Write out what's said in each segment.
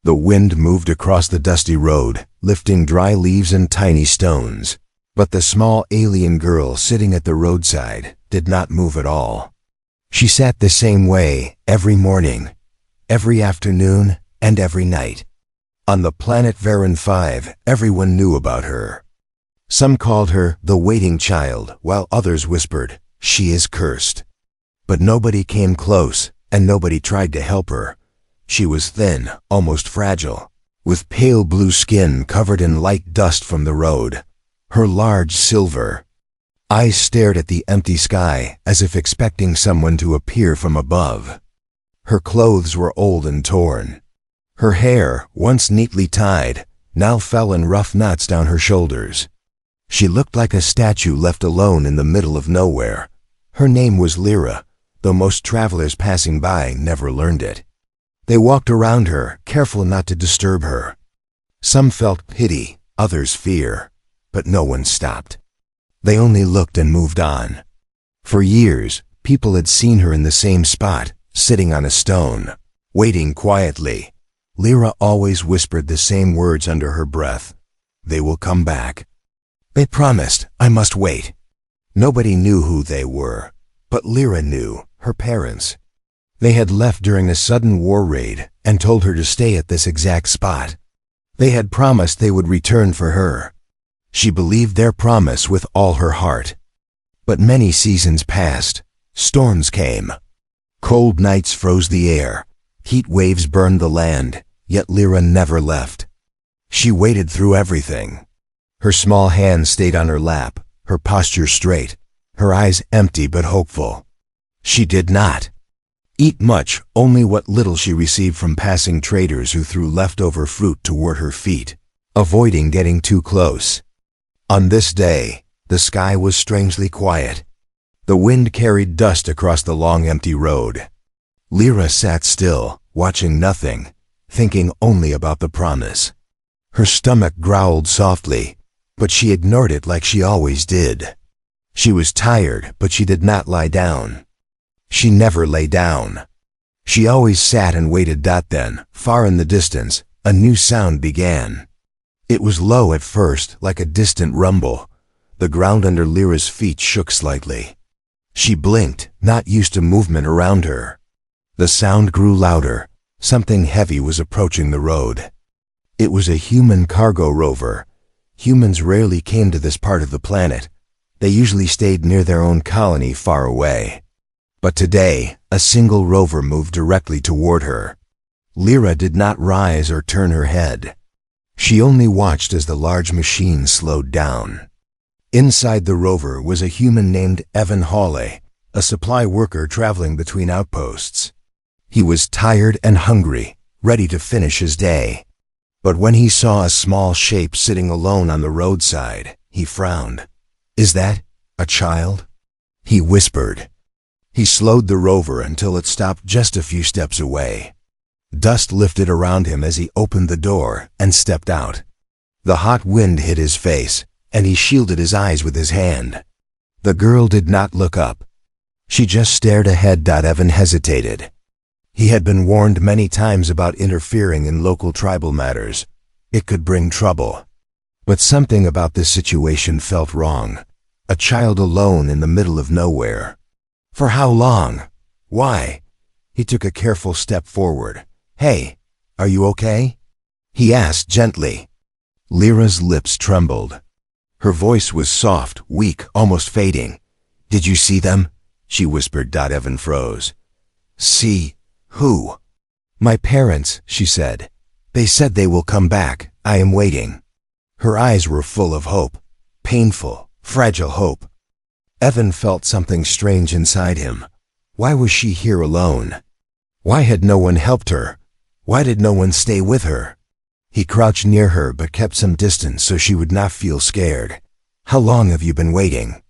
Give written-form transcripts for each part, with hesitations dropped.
The wind moved across the dusty road, lifting dry leaves and tiny stones. But the small alien girl sitting at the roadside did not move at all. She sat the same way every morning, every afternoon, and every night. On the planet Varan 5, everyone knew about her. Some called her the waiting child, while others whispered, "She is cursed." But nobody came close, and nobody tried to help her. She was thin, almost fragile, with pale blue skin covered in light dust from the road. Her large silver eyes stared at the empty sky as if expecting someone to appear from above. Her clothes were old and torn. Her hair, once neatly tied, now fell in rough knots down her shoulders. She looked like a statue left alone in the middle of nowhere. Her name was Lyra, though most travelers passing by never learned it. They walked around her, careful not to disturb her. Some felt pity, others fear, but no one stopped. They only looked and moved on. For years, people had seen her in the same spot, sitting on a stone, waiting quietly. Lyra always whispered the same words under her breath. "They will come back." They promised, I must wait. Nobody knew who they were, but Lyra knew, her parents. They had left during a sudden war raid and told her to stay at this exact spot. They had promised they would return for her. She believed their promise with all her heart. But many seasons passed. Storms came. Cold nights froze the air. Heat waves burned the land, yet Lyra never left. She waited through everything. Her small hands stayed on her lap, her posture straight, her eyes empty but hopeful. She did not eat much, only what little she received from passing traders who threw leftover fruit toward her feet, avoiding getting too close. On this day, the sky was strangely quiet. The wind carried dust across the long empty road. Lyra sat still, watching nothing, thinking only about the promise. Her stomach growled softly, but she ignored it like she always did. She was tired, but she did not lie down. She never lay down. She always sat and waited. Then, far in the distance, a new sound began. It was low at first, like a distant rumble. The ground under Lyra's feet shook slightly. She blinked, not used to movement around her. The sound grew louder. Something heavy was approaching the road. It was a human cargo rover. Humans rarely came to this part of the planet. They usually stayed near their own colony far away. But today, a single rover moved directly toward her. Lyra did not rise or turn her head. She only watched as the large machine slowed down. Inside the rover was a human named Evan Hawley, a supply worker traveling between outposts. He was tired and hungry, ready to finish his day. But when he saw a small shape sitting alone on the roadside, he frowned. "Is that a child?" he whispered. He slowed the rover until it stopped just a few steps away. Dust lifted around him as he opened the door and stepped out. The hot wind hit his face, and he shielded his eyes with his hand. The girl did not look up. She just stared ahead. Evan hesitated. He had been warned many times about interfering in local tribal matters. It could bring trouble. But something about this situation felt wrong. A child alone in the middle of nowhere. For how long? Why? He took a careful step forward. "Hey, are you okay?" he asked gently. Lyra's lips trembled. Her voice was soft, weak, almost fading. "Did you see them?" she whispered. Evan froze. "See who?" "My parents," she said. "They said they will come back. I am waiting." Her eyes were full of hope. Painful, fragile hope. Evan felt something strange inside him. Why was she here alone? Why had no one helped her? Why did no one stay with her? He crouched near her but kept some distance so she would not feel scared. "How long have you been waiting?"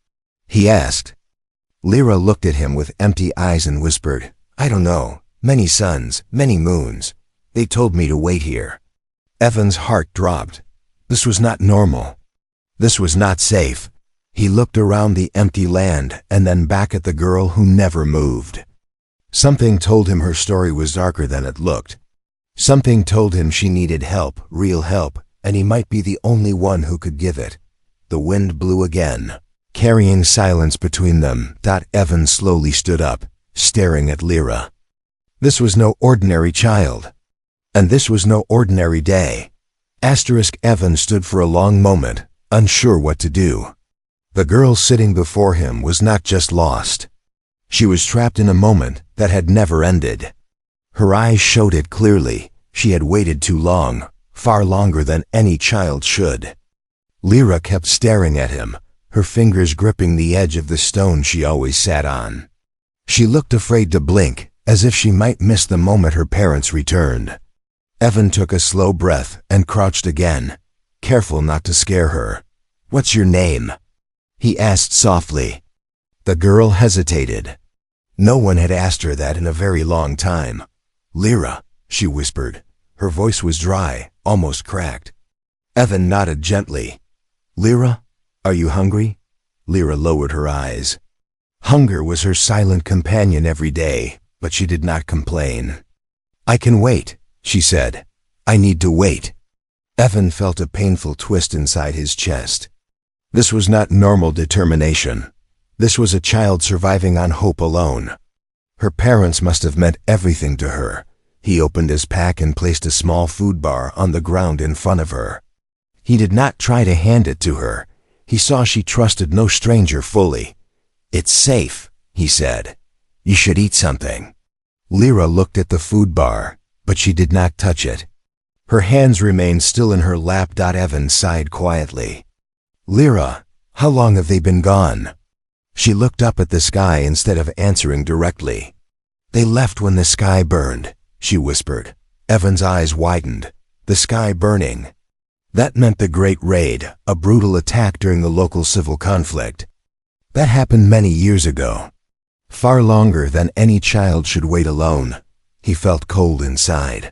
he asked. Lyra looked at him with empty eyes and whispered, "I don't know. Many suns, many moons. They told me to wait here." Evan's heart dropped. This was not normal. This was not safe. He looked around the empty land and then back at the girl who never moved. Something told him her story was darker than it looked. Something told him she needed help, real help, and he might be the only one who could give it. The wind blew again, carrying silence between them. Evan slowly stood up, staring at Lyra. This was no ordinary child. And this was no ordinary day. Evan stood for a long moment, unsure what to do. The girl sitting before him was not just lost. She was trapped in a moment that had never ended. Her eyes showed it clearly. She had waited too long, far longer than any child should. Lyra kept staring at him, her fingers gripping the edge of the stone she always sat on. She looked afraid to blink, as if she might miss the moment her parents returned. Evan took a slow breath and crouched again, careful not to scare her. "What's your name?" he asked softly. The girl hesitated. No one had asked her that in a very long time. "Lyra," she whispered. Her voice was dry, almost cracked. Evan nodded gently. "Lyra, are you hungry?" Lyra lowered her eyes. Hunger was her silent companion every day, but she did not complain. "I can wait," she said. "I need to wait." Evan felt a painful twist inside his chest. This was not normal determination. This was a child surviving on hope alone. Her parents must have meant everything to her. He opened his pack and placed a small food bar on the ground in front of her. He did not try to hand it to her. He saw she trusted no stranger fully. "It's safe," he said. "You should eat something." Lyra looked at the food bar, but she did not touch it. Her hands remained still in her lap. Evan sighed quietly. "Lyra, how long have they been gone?" She looked up at the sky instead of answering directly. "They left when the sky burned," she whispered. Evan's eyes widened. The sky burning. That meant the Great Raid, a brutal attack during the local civil conflict. That happened many years ago. Far longer than any child should wait alone. He felt cold inside.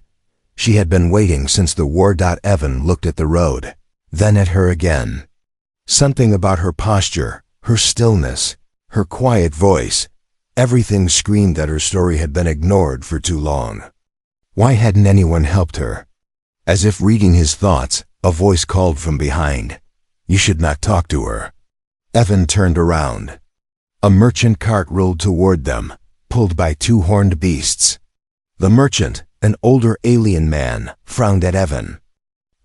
She had been waiting since the war. Evan looked at the road, then at her again. Something about her posture, her stillness, her quiet voice, everything screamed that her story had been ignored for too long. Why hadn't anyone helped her? As if reading his thoughts, a voice called from behind. "You should not talk to her." Evan turned around. A merchant cart rolled toward them, pulled by two horned beasts. The merchant, an older alien man, frowned at Evan.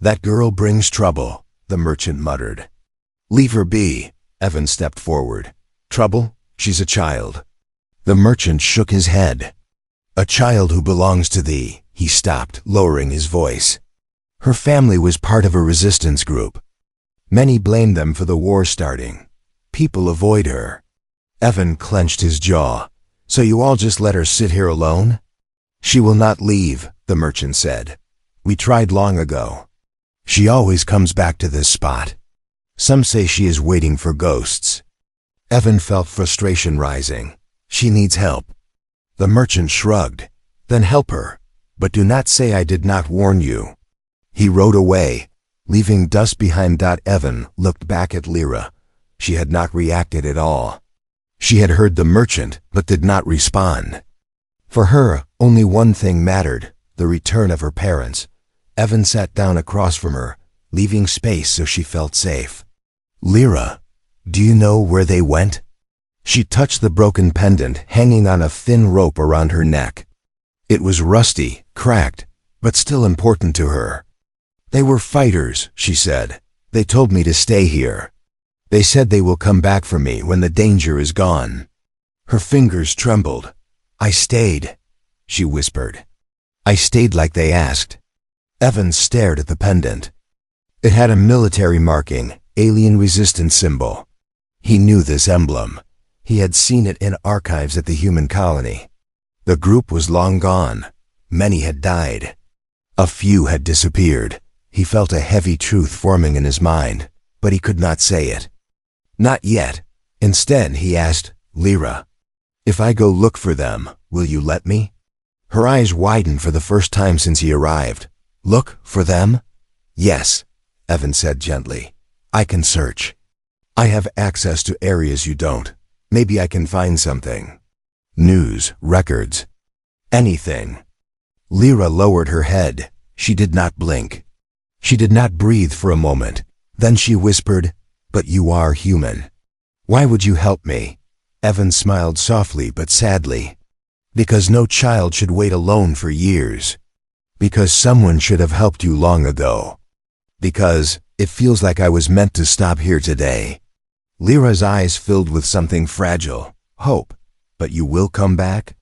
"That girl brings trouble," the merchant muttered. "Leave her be." Evan stepped forward. "Trouble? She's a child." The merchant shook his head. "A child who belongs to thee," he stopped, lowering his voice. "Her family was part of a resistance group. Many blamed them for the war starting. People avoid her." Evan clenched his jaw. "So you all just let her sit here alone?" "She will not leave," the merchant said. "We tried long ago. She always comes back to this spot. Some say she is waiting for ghosts." Evan felt frustration rising. "She needs help." The merchant shrugged. "Then help her. But do not say I did not warn you." He rode away, leaving dust behind. Evan looked back at Lyra. She had not reacted at all. She had heard the merchant, but did not respond. For her, only one thing mattered, the return of her parents. Evan sat down across from her, leaving space so she felt safe. "Lyra, do you know where they went?" She touched the broken pendant hanging on a thin rope around her neck. It was rusty, cracked, but still important to her. "They were fighters," she said. "They told me to stay here. They said they will come back for me when the danger is gone." Her fingers trembled. "I stayed," she whispered. "I stayed like they asked." Evan stared at the pendant. It had a military marking, alien resistance symbol. He knew this emblem. He had seen it in archives at the human colony. The group was long gone. Many had died. A few had disappeared. He felt a heavy truth forming in his mind, but he could not say it. "Not yet." Instead, he asked, "Lyra, if I go look for them, will you let me?" Her eyes widened for the first time since he arrived. "Look for them?" "Yes," Evan said gently. "I can search. I have access to areas you don't. Maybe I can find something. News, records, anything." Lyra lowered her head. She did not blink. She did not breathe for a moment. Then she whispered, "But you are human. Why would you help me?" Evan smiled softly but sadly. "Because no child should wait alone for years. Because someone should have helped you long ago. Because it feels like I was meant to stop here today." Lyra's eyes filled with something fragile, hope. "But you will come back?"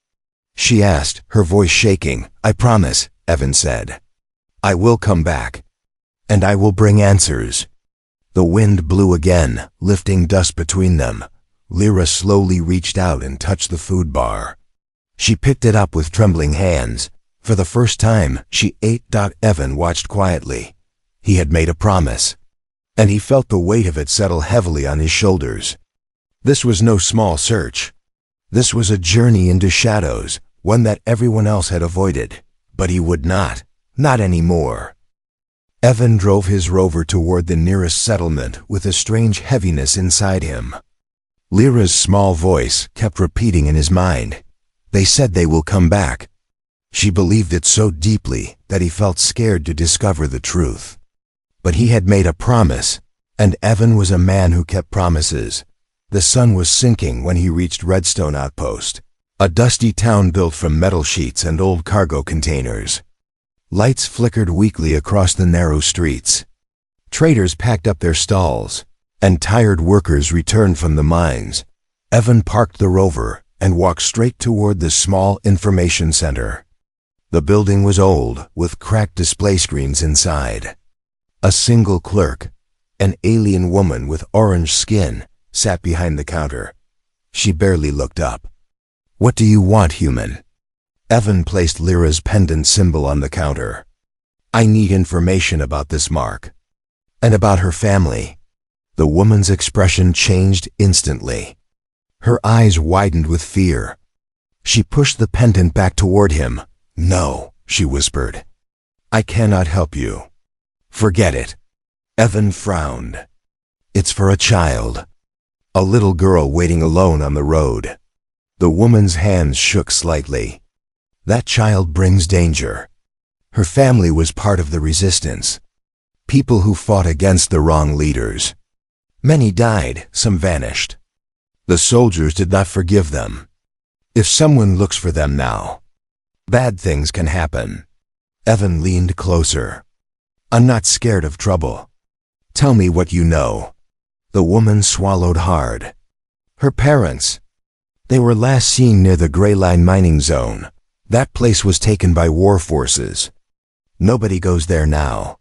she asked, her voice shaking. "I promise," Evan said. "I will come back. And I will bring answers." The wind blew again, lifting dust between them. Lyra slowly reached out and touched the food bar. She picked it up with trembling hands. For the first time, she ate. Evan watched quietly. He had made a promise, and he felt the weight of it settle heavily on his shoulders. This was no small search. This was a journey into shadows, one that everyone else had avoided. But he would not anymore. Evan drove his rover toward the nearest settlement with a strange heaviness inside him. Lyra's small voice kept repeating in his mind, "They said they will come back." She believed it so deeply that he felt scared to discover the truth. But he had made a promise, and Evan was a man who kept promises. The sun was sinking when he reached Redstone Outpost, a dusty town built from metal sheets and old cargo containers. Lights flickered weakly across the narrow streets. Traders packed up their stalls, and tired workers returned from the mines. Evan parked the rover and walked straight toward the small information center. The building was old, with cracked display screens inside. A single clerk, an alien woman with orange skin, sat behind the counter. She barely looked up. "What do you want, human?" Evan placed Lyra's pendant symbol on the counter. "I need information about this mark. And about her family." The woman's expression changed instantly. Her eyes widened with fear. She pushed the pendant back toward him. "No," she whispered. "I cannot help you. Forget it." Evan frowned. "It's for a child. A little girl waiting alone on the road." The woman's hands shook slightly. "That child brings danger. Her family was part of the resistance. People who fought against the wrong leaders. Many died, some vanished. The soldiers did not forgive them. If someone looks for them now, bad things can happen." Evan leaned closer. "I'm not scared of trouble. Tell me what you know." The woman swallowed hard. "Her parents. They were last seen near the Gray Line mining zone. That place was taken by war forces. Nobody goes there now.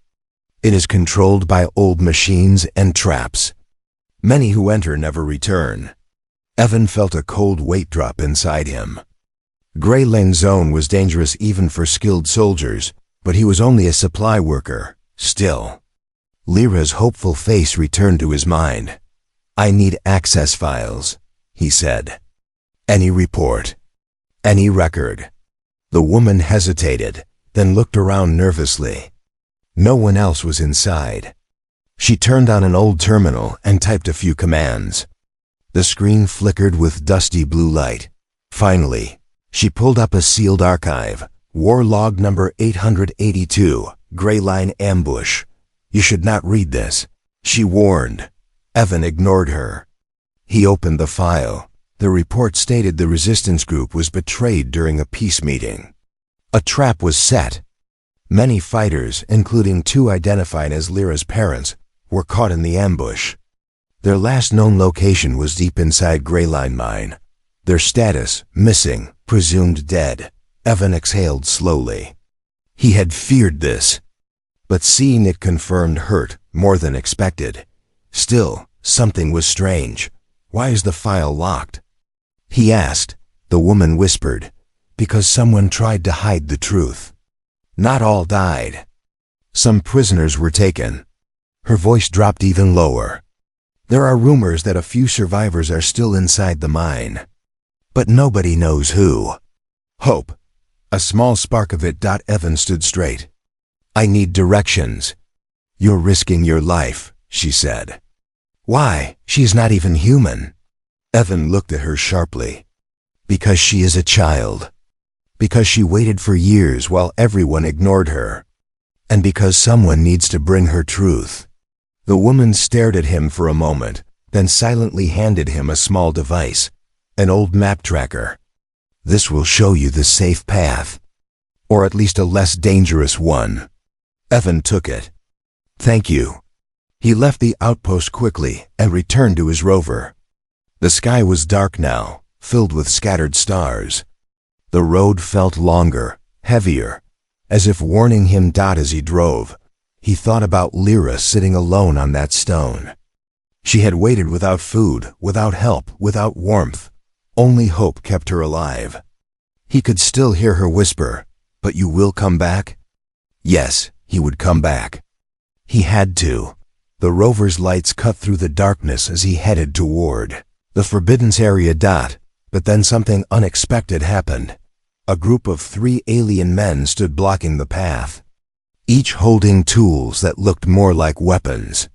It is controlled by old machines and traps. Many who enter never return." Evan felt a cold weight drop inside him. Gray Lane Zone was dangerous even for skilled soldiers, but he was only a supply worker. Still, Lyra's hopeful face returned to his mind. "I need access files," he said. "Any report. Any record." The woman hesitated, then looked around nervously. No one else was inside. She turned on an old terminal and typed a few commands. The screen flickered with dusty blue light. Finally, she pulled up a sealed archive. "War log number 882, Gray Line ambush. You should not read this," she warned. Evan ignored her. He opened the file. The report stated the resistance group was betrayed during a peace meeting. A trap was set. Many fighters, including 2 identified as Lyra's parents, were caught in the ambush. Their last known location was deep inside Gray Line mine. Their status, missing, presumed dead. Evan exhaled slowly. He had feared this, but seeing it confirmed hurt more than expected. Still, something was strange. "Why is the file locked?" he asked. The woman whispered, "Because someone tried to hide the truth. Not all died. Some prisoners were taken." Her voice dropped even lower. "There are rumors that a few survivors are still inside the mine. But nobody knows who." Hope. A small spark of it. Evan stood straight. "I need directions." "You're risking your life," she said. "Why? She's not even human." Evan looked at her sharply. "Because she is a child. Because she waited for years while everyone ignored her. And because someone needs to bring her truth. The woman stared at him for a moment, then silently handed him a small device, an old map tracker. This will show you the safe path. Or at least a less dangerous one. Evan took it. Thank you. He left the outpost quickly and returned to his rover. The sky was dark now, filled with scattered stars. The road felt longer, heavier, as if warning him. As he drove, he thought about Lyra sitting alone on that stone. She had waited without food, without help, without warmth. Only hope kept her alive. He could still hear her whisper, "But you will come back?" Yes, he would come back. He had to. The rover's lights cut through the darkness as he headed toward the forbidden area. But then something unexpected happened. A group of 3 alien men stood blocking the path, each holding tools that looked more like weapons.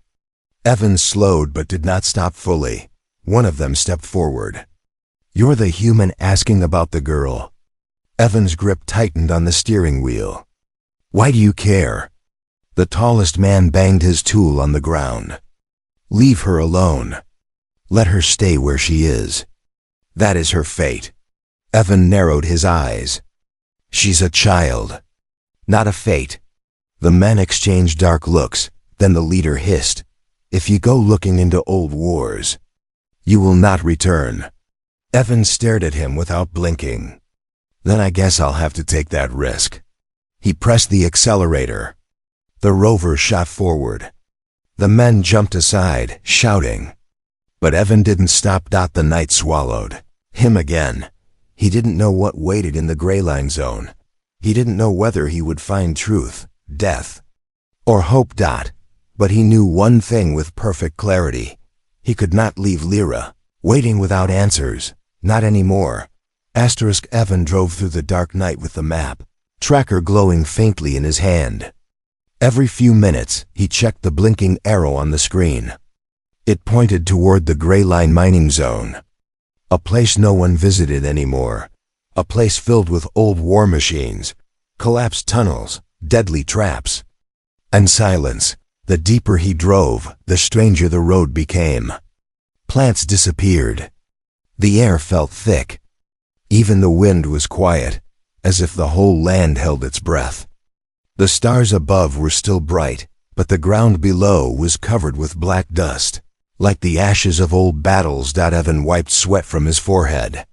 Evan slowed but did not stop fully. One of them stepped forward. "You're the human asking about the girl." Evan's grip tightened on the steering wheel. "Why do you care?" The tallest man banged his tool on the ground. "Leave her alone. Let her stay where she is. That is her fate." Evan narrowed his eyes. "She's a child, not a fate." The men exchanged dark looks, then the leader hissed, "If you go looking into old wars, you will not return." Evan stared at him without blinking. "Then I guess I'll have to take that risk." He pressed the accelerator. The rover shot forward. The men jumped aside, shouting. But Evan didn't stop. The night swallowed him again. He didn't know what waited in the gray line zone. He didn't know whether he would find truth, death, or hope. But he knew one thing with perfect clarity. He could not leave Lyra, waiting without answers. Not anymore. Evan drove through the dark night with the map tracker glowing faintly in his hand. Every few minutes, he checked the blinking arrow on the screen. It pointed toward the gray line mining zone. A place no one visited anymore. A place filled with old war machines, collapsed tunnels, deadly traps, and silence. The deeper he drove, the stranger the road became. Plants disappeared. The air felt thick. Even the wind was quiet, as if the whole land held its breath. The stars above were still bright, but the ground below was covered with black dust, like the ashes of old battles. Evan wiped sweat from his forehead.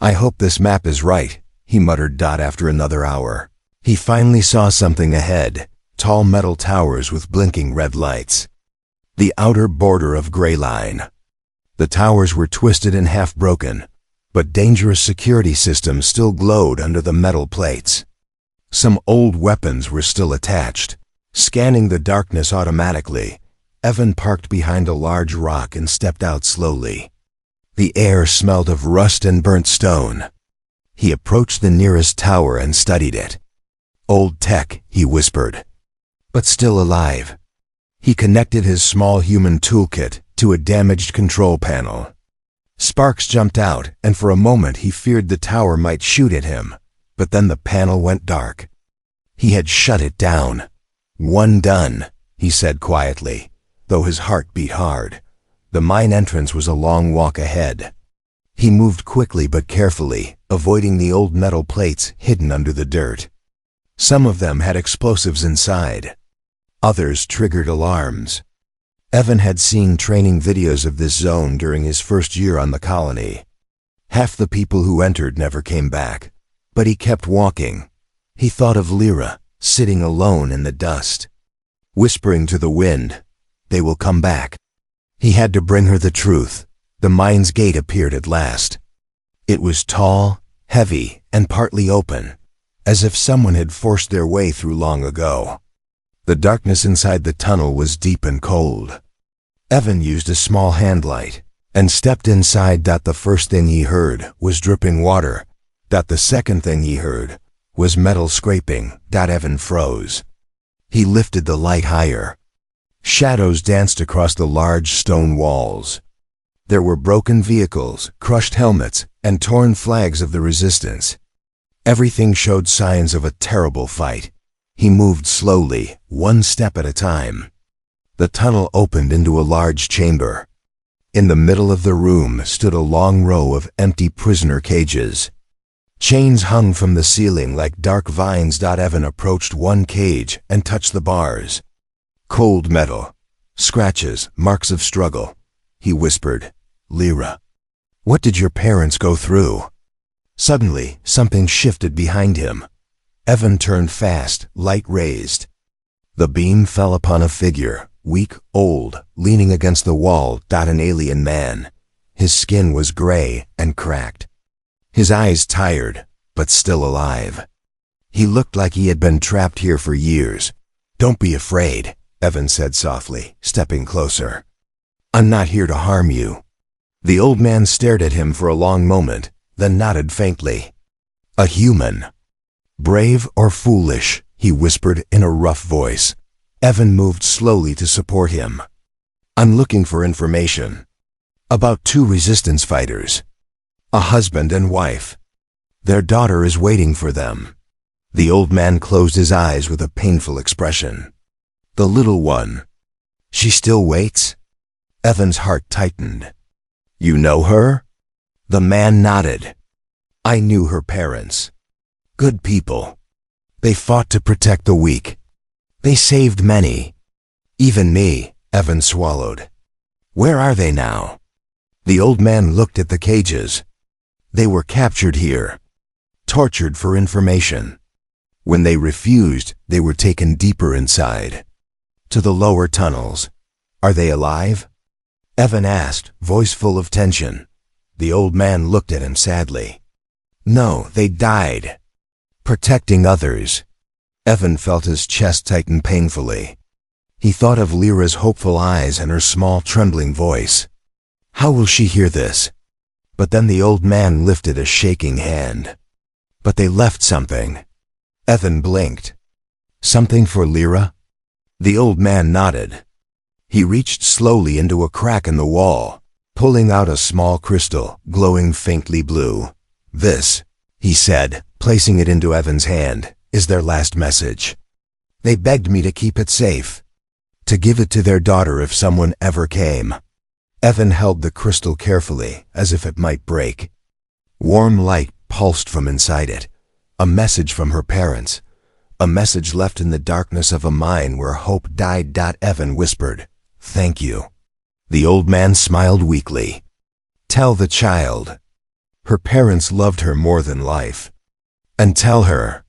"I hope this map is right," he muttered. After another hour, he finally saw something ahead, tall metal towers with blinking red lights. The outer border of gray line. The towers were twisted and half-broken, but dangerous security systems still glowed under the metal plates. Some old weapons were still attached. Scanning the darkness automatically, Evan parked behind a large rock and stepped out slowly. The air smelled of rust and burnt stone. He approached the nearest tower and studied it. "Old tech," he whispered, "but still alive." He connected his small human toolkit to a damaged control panel. Sparks jumped out, and for a moment he feared the tower might shoot at him, but then the panel went dark. He had shut it down. "One done," he said quietly, though his heart beat hard. The mine entrance was a long walk ahead. He moved quickly but carefully, avoiding the old metal plates hidden under the dirt. Some of them had explosives inside. Others triggered alarms. Evan had seen training videos of this zone during his first year on the colony. Half the people who entered never came back, but he kept walking. He thought of Lyra, sitting alone in the dust, whispering to the wind, "They will come back." He had to bring her the truth. The mine's gate appeared at last. It was tall, heavy, and partly open, as if someone had forced their way through long ago. The darkness inside the tunnel was deep and cold. Evan used a small handlight and stepped inside. The first thing he heard was dripping water. The second thing he heard was metal scraping. Evan froze. He lifted the light higher. Shadows danced across the large stone walls. There were broken vehicles, crushed helmets, and torn flags of the resistance. Everything showed signs of a terrible fight. He moved slowly, one step at a time. The tunnel opened into a large chamber. In the middle of the room stood a long row of empty prisoner cages. Chains hung from the ceiling like dark vines. Evan approached one cage and touched the bars. Cold metal. Scratches, marks of struggle. He whispered, "Lyra, what did your parents go through?" Suddenly, something shifted behind him. Evan turned fast, light raised. The beam fell upon a figure, weak, old, leaning against the wall. An alien man. His skin was gray and cracked. His eyes tired, but still alive. He looked like he had been trapped here for years. "Don't be afraid," Evan said softly, stepping closer. "I'm not here to harm you." The old man stared at him for a long moment, then nodded faintly. "A human. Brave or foolish," he whispered in a rough voice. Evan moved slowly to support him. "I'm looking for information. About 2 resistance fighters. A husband and wife. Their daughter is waiting for them." The old man closed his eyes with a painful expression. "The little one. She still waits?" Evan's heart tightened. "You know her?" The man nodded. "I knew her parents. Good people. They fought to protect the weak. They saved many. Even me," Evan swallowed. "Where are they now?" The old man looked at the cages. "They were captured here. Tortured for information. When they refused, they were taken deeper inside. To the lower tunnels. Are they alive?" Evan asked, voice full of tension. The old man looked at him sadly. "No, they died. Protecting others." Evan felt his chest tighten painfully. He thought of Lyra's hopeful eyes and her small, trembling voice. How will she hear this? But then the old man lifted a shaking hand. "But they left something." Evan blinked. "Something for Lyra?" The old man nodded. He reached slowly into a crack in the wall, pulling out a small crystal, glowing faintly blue. "This," he said, placing it into Evan's hand, "is their last message. They begged me to keep it safe, to give it to their daughter if someone ever came." Evan held the crystal carefully, as if it might break. Warm light pulsed from inside it. A message from her parents. A message left in the darkness of a mine where hope died. Evan whispered, "Thank you." The old man smiled weakly. "Tell the child. Her parents loved her more than life. And tell her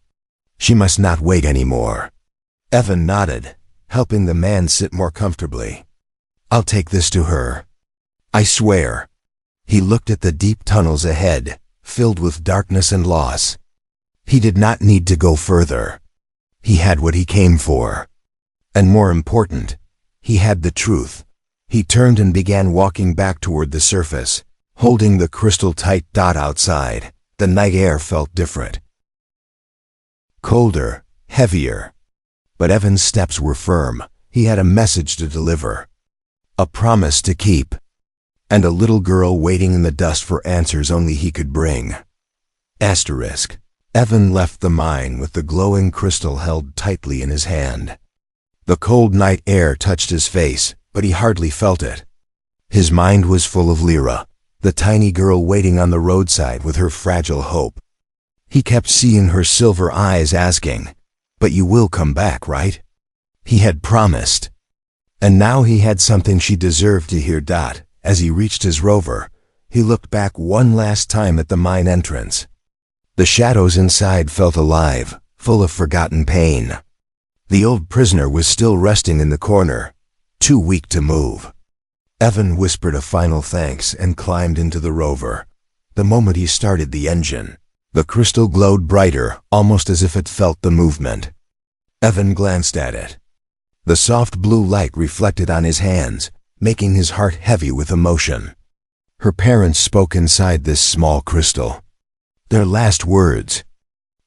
she must not wait anymore." Evan nodded, helping the man sit more comfortably. "I'll take this to her. I swear." He looked at the deep tunnels ahead, filled with darkness and loss. He did not need to go further. He had what he came for. And more important, he had the truth. He turned and began walking back toward the surface, holding the crystal tight. Outside, the night air felt different. Colder, heavier. But Evan's steps were firm. He had a message to deliver. A promise to keep. And a little girl waiting in the dust for answers only he could bring. Asterisk. Evan left the mine with the glowing crystal held tightly in his hand. The cold night air touched his face, but he hardly felt it. His mind was full of Lyra, the tiny girl waiting on the roadside with her fragile hope. He kept seeing her silver eyes asking, "But you will come back, right?" He had promised. And now he had something she deserved to hear. As he reached his rover, he looked back one last time at the mine entrance. The shadows inside felt alive, full of forgotten pain. The old prisoner was still resting in the corner, too weak to move. Evan whispered a final thanks and climbed into the rover. The moment he started the engine, the crystal glowed brighter, almost as if it felt the movement. Evan glanced at it. The soft blue light reflected on his hands, making his heart heavy with emotion. Her parents spoke inside this small crystal. Their last words.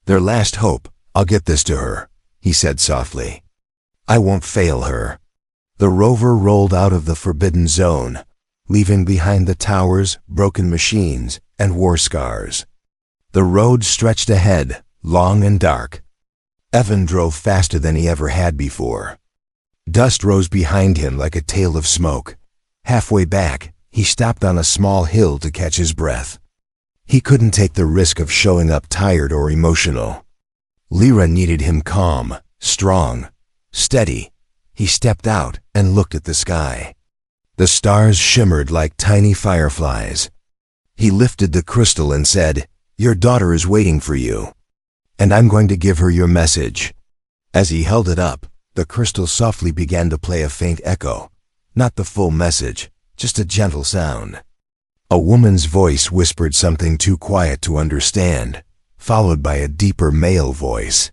Their last hope. "I'll get this to her," he said softly. "I won't fail her." The rover rolled out of the forbidden zone, leaving behind the towers, broken machines, and war scars. The road stretched ahead, long and dark. Evan drove faster than he ever had before. Dust rose behind him like a tail of smoke. Halfway back, he stopped on a small hill to catch his breath. He couldn't take the risk of showing up tired or emotional. Lyra needed him calm, strong, steady. He stepped out and looked at the sky. The stars shimmered like tiny fireflies. He lifted the crystal and said, "Your daughter is waiting for you, and I'm going to give her your message." As he held it up, the crystal softly began to play a faint echo. Not the full message, just a gentle sound. A woman's voice whispered something too quiet to understand, followed by a deeper male voice.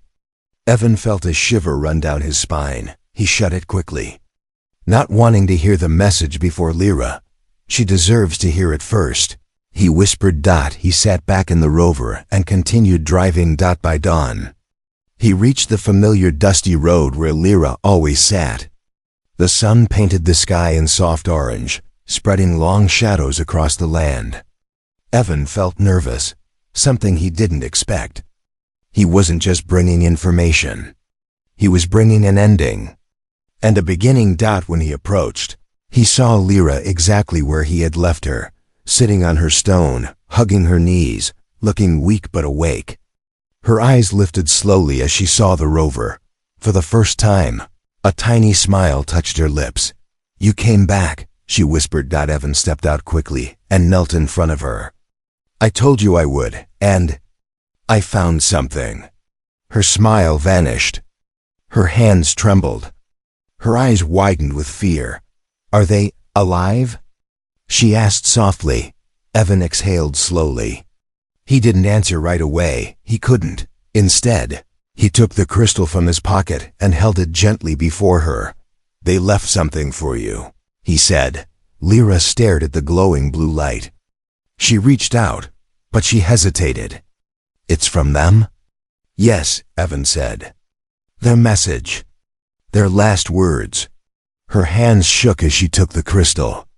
Evan felt a shiver run down his spine. He shut it quickly. Not wanting to hear the message before Lyra. She deserves to hear it first. He whispered. He sat back in the Rover and continued driving. By dawn, he reached the familiar dusty road where Lyra always sat. The sun painted the sky in soft orange, spreading long shadows across the land. Evan felt nervous, something he didn't expect. He wasn't just bringing information. He was bringing an ending. And a beginning. When he approached, he saw Lyra exactly where he had left her, sitting on her stone, hugging her knees, looking weak but awake. Her eyes lifted slowly as she saw the Rover. For the first time, a tiny smile touched her lips. "You came back," she whispered. Evan stepped out quickly and knelt in front of her. "I told you I would, and I found something." Her smile vanished. Her hands trembled. Her eyes widened with fear. "Are they alive?" she asked softly. Evan exhaled slowly. He didn't answer right away. He couldn't. Instead, he took the crystal from his pocket and held it gently before her. "They left something for you," he said. Lyra stared at the glowing blue light. She reached out, but she hesitated. "It's from them?" "Yes," Evan said. "Their message. Their last words." Her hands shook as she took the crystal.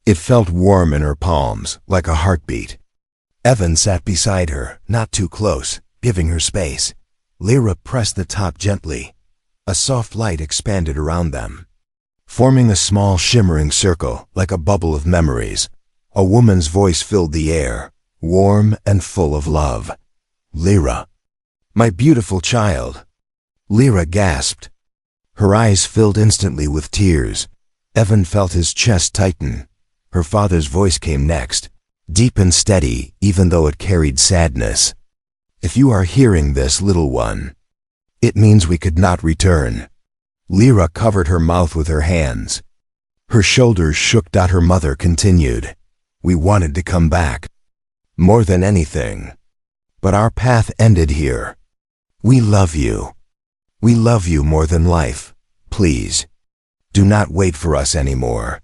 It felt warm in her palms, like a heartbeat. Evan sat beside her, not too close, giving her space. Lyra pressed the top gently. A soft light expanded around them, forming a small shimmering circle like a bubble of memories. A woman's voice filled the air, warm and full of love. "Lyra, my beautiful child." Lyra gasped. Her eyes filled instantly with tears. Evan felt his chest tighten. Her father's voice came next, deep and steady, even though it carried sadness. "If you are hearing this, little one, it means we could not return." Lyra covered her mouth with her hands. Her shoulders shook. Her mother continued, "We wanted to come back, more than anything. But our path ended here. We love you. We love you more than life. Please, do not wait for us anymore."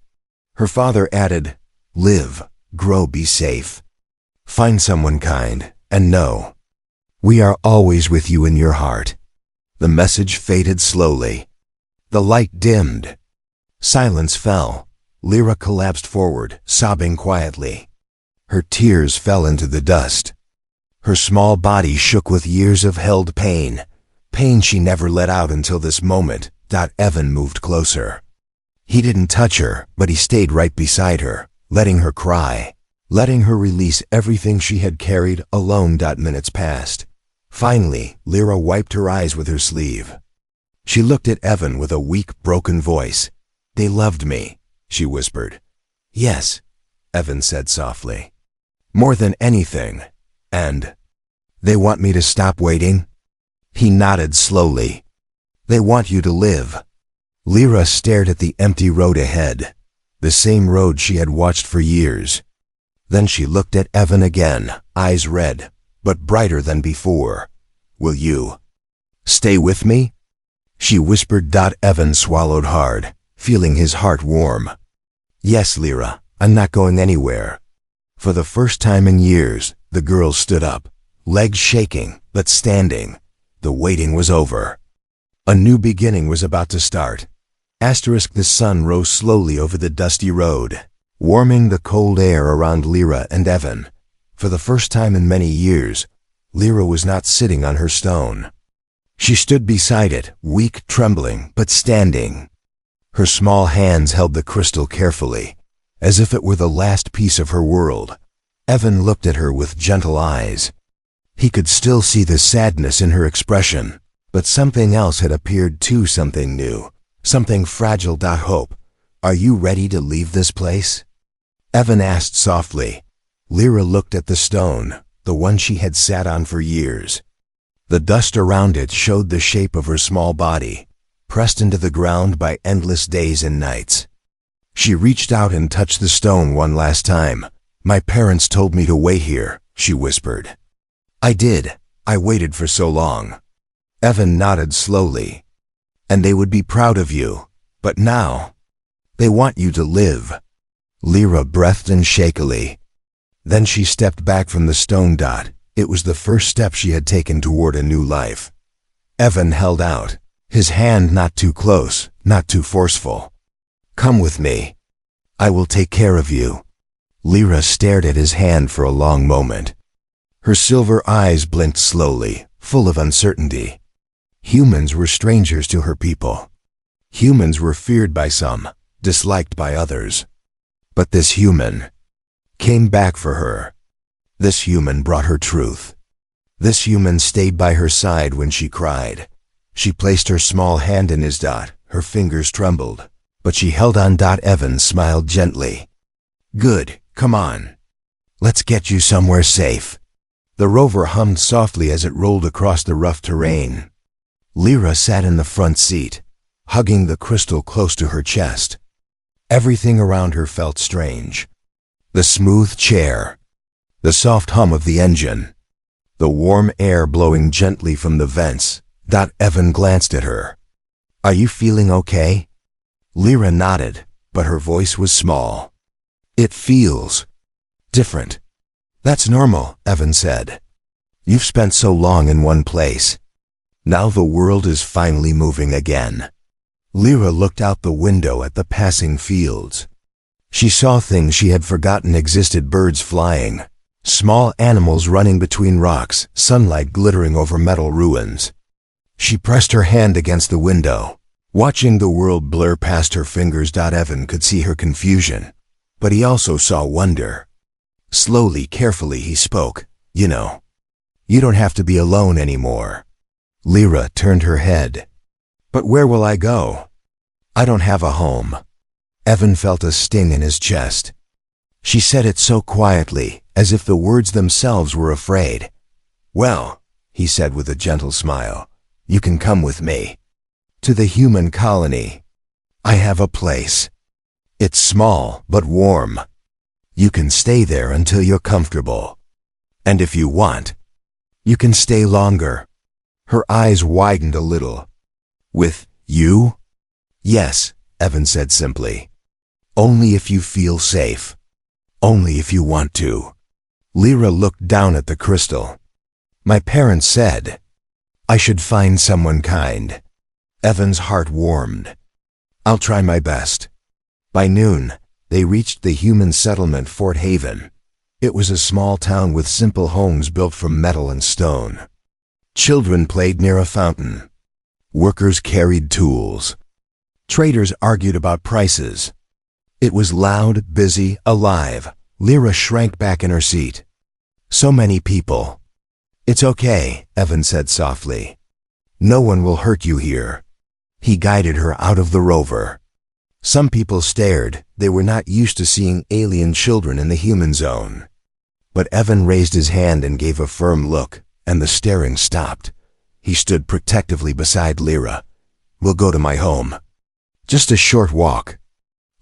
Her father added, "Live, grow, be safe. Find someone kind, and know we are always with you in your heart." The message faded slowly. The light dimmed. Silence fell. Lyra collapsed forward, sobbing quietly. Her tears fell into the dust. Her small body shook with years of held pain, pain she never let out until this moment. Evan moved closer. He didn't touch her, but he stayed right beside her, letting her cry, letting her release everything she had carried alone. Minutes passed. Finally, Lyra wiped her eyes with her sleeve. She looked at Evan with a weak, broken voice. "They loved me," she whispered. "Yes," Evan said softly. "More than anything. And they want me to stop waiting?" He nodded slowly. "They want you to live." Lyra stared at the empty road ahead, the same road she had watched for years. Then she looked at Evan again, eyes red, but brighter than before. "Will you stay with me?" she whispered. Evan swallowed hard, feeling his heart warm. "Yes, Lyra, I'm not going anywhere." For the first time in years, the girl stood up, legs shaking, but standing. The waiting was over. A new beginning was about to start. The sun rose slowly over the dusty road, warming the cold air around Lyra and Evan. For the first time in many years, Lyra was not sitting on her stone. She stood beside it, weak, trembling, but standing. Her small hands held the crystal carefully, as if it were the last piece of her world. Evan looked at her with gentle eyes. He could still see the sadness in her expression, but something else had appeared too, something new, something fragile. Hope, are you ready to leave this place? Evan asked softly. Lyra looked at the stone, the one she had sat on for years. The dust around it showed the shape of her small body, pressed into the ground by endless days and nights. She reached out and touched the stone one last time. My parents told me to wait here, she whispered. I did. I waited for so long. Evan nodded slowly. And they would be proud of you. But now, they want you to live. Lyra breathed in shakily. Then she stepped back from the stone. It was the first step she had taken toward a new life. Evan held out, his hand not too close, not too forceful. Come with me. I will take care of you. Lyra stared at his hand for a long moment. Her silver eyes blinked slowly, full of uncertainty. Humans were strangers to her people. Humans were feared by some, disliked by others. But this human came back for her. This human brought her truth. This human stayed by her side when she cried. She placed her small hand in his. Her fingers trembled, but she held on. Evan smiled gently. Good, come on. Let's get you somewhere safe. The rover hummed softly as it rolled across the rough terrain. Lyra sat in the front seat, hugging the crystal close to her chest. Everything around her felt strange. The smooth chair, the soft hum of the engine, the warm air blowing gently from the vents. Evan glanced at her. Are you feeling okay? Lyra nodded, but her voice was small. It feels different. That's normal, Evan said. You've spent so long in one place. Now the world is finally moving again. Lyra looked out the window at the passing fields. She saw things she had forgotten existed: birds flying, small animals running between rocks, sunlight glittering over metal ruins. She pressed her hand against the window, watching the world blur past her fingers. Evan could see her confusion, but he also saw wonder. Slowly, carefully, he spoke. You don't have to be alone anymore. Lyra turned her head. But where will I go? I don't have a home. Evan felt a sting in his chest. She said it so quietly, as if the words themselves were afraid. Well, he said with a gentle smile, you can come with me. To the human colony. I have a place. It's small, but warm. You can stay there until you're comfortable. And if you want, you can stay longer. Her eyes widened a little. With you? Yes, Evan said simply. Only if you feel safe. Only if you want to. Lyra looked down at the crystal. My parents said I should find someone kind. Evan's heart warmed. I'll try my best. By noon, they reached the human settlement Fort Haven. It was a small town with simple homes built from metal and stone. Children played near a fountain. Workers carried tools. Traders argued about prices. It was loud, busy, alive. Lyra shrank back in her seat. So many people. It's okay, Evan said softly. No one will hurt you here. He guided her out of the rover. Some people stared. They were not used to seeing alien children in the human zone. But Evan raised his hand and gave a firm look, and the staring stopped. He stood protectively beside Lyra. We'll go to my home. Just a short walk.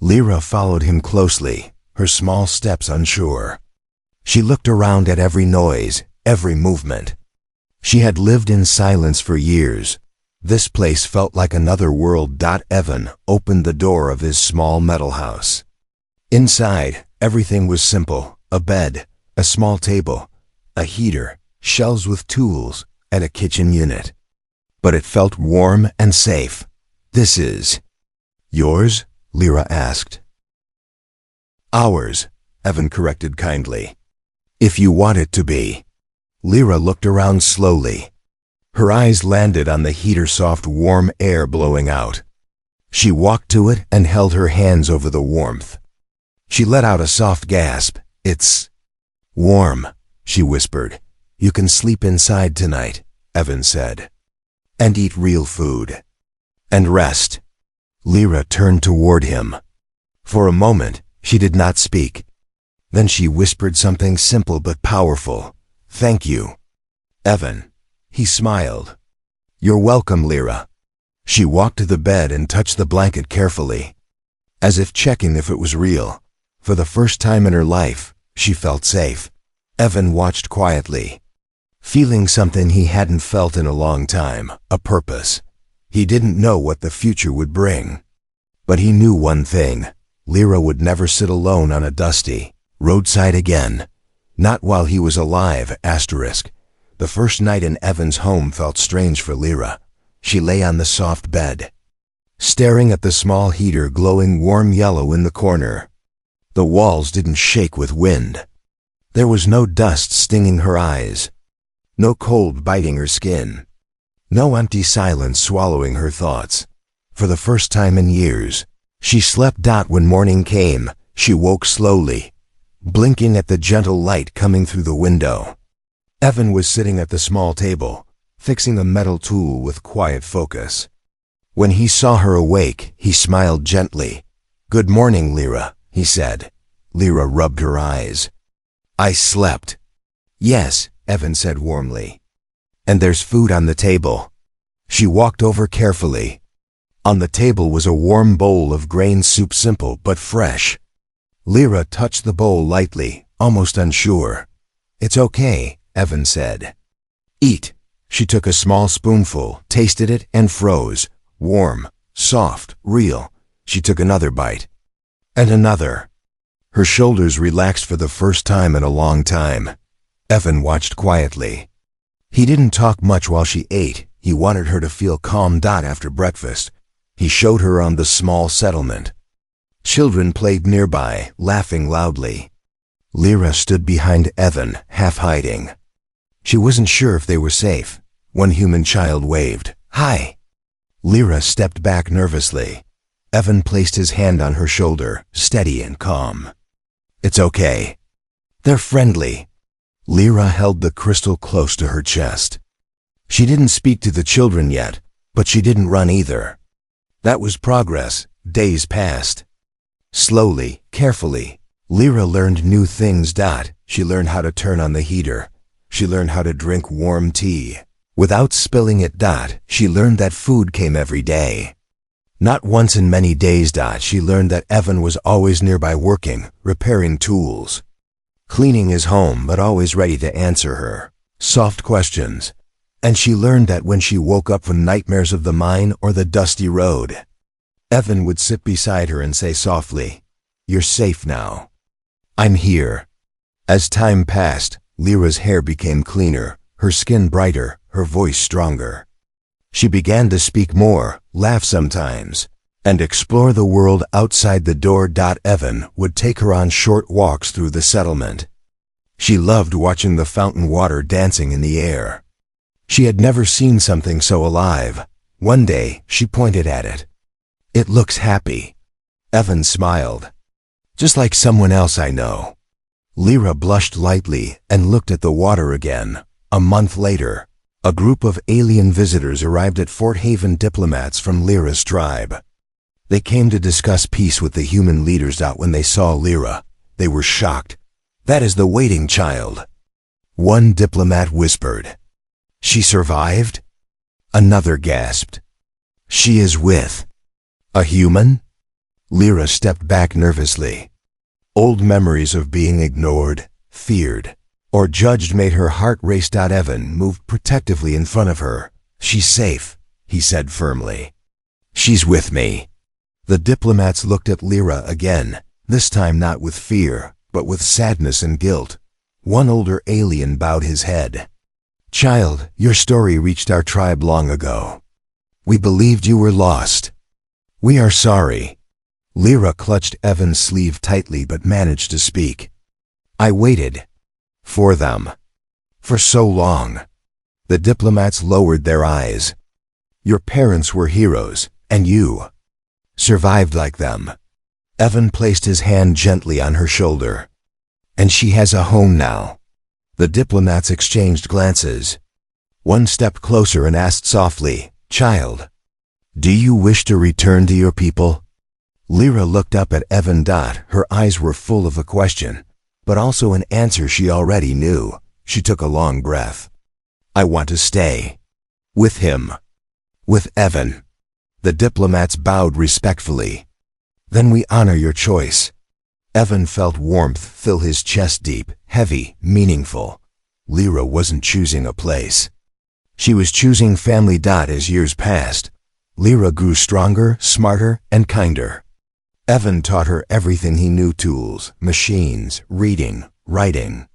Lyra followed him closely, her small steps unsure. She looked around at every noise, every movement. She had lived in silence for years. This place felt like another world. Evan opened the door of his small metal house. Inside, everything was simple: a bed, a small table, a heater, shelves with tools, and a kitchen unit. But it felt warm and safe. This is yours? Lyra asked. Ours, Evan corrected kindly. If you want it to be. Lyra looked around slowly. Her eyes landed on the heater, soft, warm air blowing out. She walked to it and held her hands over the warmth. She let out a soft gasp. "It's warm," she whispered. "You can sleep inside tonight," Evan said. "And eat real food. And rest." Lyra turned toward him. For a moment, she did not speak. Then she whispered something simple but powerful. "Thank you, Evan." He smiled. "You're welcome, Lyra." She walked to the bed and touched the blanket carefully, as if checking if it was real. For the first time in her life, she felt safe. Evan watched quietly, feeling something he hadn't felt in a long time, a purpose. He didn't know what the future would bring, but he knew one thing: Lyra would never sit alone on a dusty roadside again. Not while he was alive, asterisk. The first night in Evan's home felt strange for Lyra. She lay on the soft bed, staring at the small heater glowing warm yellow in the corner. The walls didn't shake with wind. There was no dust stinging her eyes, no cold biting her skin, no empty silence swallowing her thoughts. For the first time in years, she slept. When morning came, she woke slowly, blinking at the gentle light coming through the window. Evan was sitting at the small table, fixing a metal tool with quiet focus. When he saw her awake, he smiled gently. "Good morning, Lyra," he said. Lyra rubbed her eyes. "I slept." "Yes," Evan said warmly. "And there's food on the table." She walked over carefully. On the table was a warm bowl of grain soup, simple but fresh. Lyra touched the bowl lightly, almost unsure. "It's okay," Evan said. "Eat." She took a small spoonful, tasted it, and froze. Warm, soft, real. She took another bite. And another. Her shoulders relaxed for the first time in a long time. Evan watched quietly. He didn't talk much while she ate. He wanted her to feel calm. After breakfast, he showed her on the small settlement. Children played nearby, laughing loudly. Lyra stood behind Evan, half hiding. She wasn't sure if they were safe. One human child waved. "Hi." Lyra stepped back nervously. Evan placed his hand on her shoulder, steady and calm. "It's okay. They're friendly." Lyra held the crystal close to her chest. She didn't speak to the children yet, but she didn't run either. That was progress. Days passed. Slowly, carefully, Lyra learned new things. She learned how to turn on the heater. She learned how to drink warm tea without spilling it. She learned that food came every day, not once in many days. She learned that Evan was always nearby, working, repairing tools, cleaning his home, but always ready to answer her soft questions. And she learned that when she woke up from nightmares of the mine or the dusty road, Evan would sit beside her and say softly, "You're safe now. I'm here." As time passed, Lyra's hair became cleaner, her skin brighter, her voice stronger. She began to speak more, laugh sometimes, and explore the world outside the door. Evan would take her on short walks through the settlement. She loved watching the fountain water dancing in the air. She had never seen something so alive. One day, she pointed at it. "It looks happy." Evan smiled. "Just like someone else I know." Lyra blushed lightly and looked at the water again. A month later, a group of alien visitors arrived at Fort Haven, diplomats from Lyra's tribe. They came to discuss peace with the human leaders. When they saw Lyra, they were shocked. "That is the waiting child," one diplomat whispered. "She survived?" Another gasped. "She is with a human?" Lyra stepped back nervously. Old memories of being ignored, feared, or judged made her heart race. Evan moved protectively in front of her. "She's safe," he said firmly. "She's with me." The diplomats looked at Lyra again, this time not with fear, but with sadness and guilt. One older alien bowed his head. "Child, your story reached our tribe long ago. We believed you were lost. We are sorry." Lyra clutched Evan's sleeve tightly but managed to speak. "I waited for them. For so long. The diplomats lowered their eyes. Your parents were heroes, and you survived like them. Evan placed his hand gently on her shoulder. And she has a home now. The diplomats exchanged glances. One stepped closer and asked softly, Child, do you wish to return to your people? Lyra looked up at Evan. Her eyes were full of a question, but also an answer she already knew. She took a long breath. I want to stay. With him. With Evan. The diplomats bowed respectfully. Then we honor your choice. Evan felt warmth fill his chest, deep, heavy, meaningful. Lyra wasn't choosing a place. She was choosing family. As years passed, Lyra grew stronger, smarter, and kinder. Evan taught her everything he knew: tools, machines, reading, writing.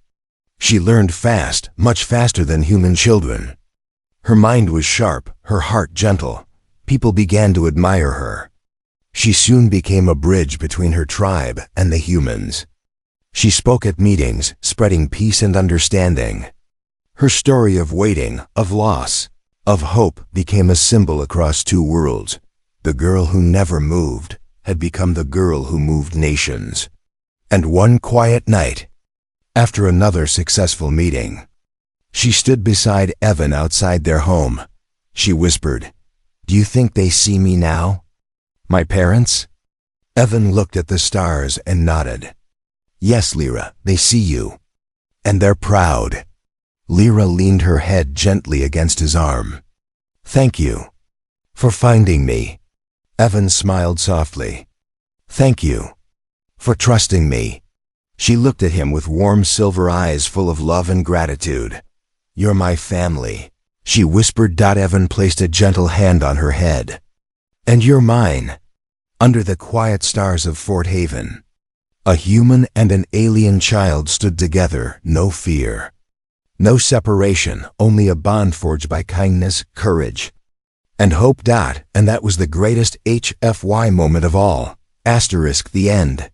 She learned fast, much faster than human children. Her mind was sharp, her heart gentle. People began to admire her. She soon became a bridge between her tribe and the humans. She spoke at meetings, spreading peace and understanding. Her story of waiting, of loss, of hope became a symbol across two worlds. The girl who never moved had become the girl who moved nations. And one quiet night, after another successful meeting, she stood beside Evan outside their home. She whispered, Do you think they see me now? My parents? Evan looked at the stars and nodded. Yes, Lyra, they see you. And they're proud. Lyra leaned her head gently against his arm. Thank you. For finding me. Evan smiled softly. Thank you. For trusting me. She looked at him with warm silver eyes full of love and gratitude. You're my family, she whispered. Evan placed a gentle hand on her head. And you're mine. Under the quiet stars of Fort Haven, a human and an alien child stood together, no fear. No separation, only a bond forged by kindness, courage, and hope. And that was the greatest HFY moment of all. *The end.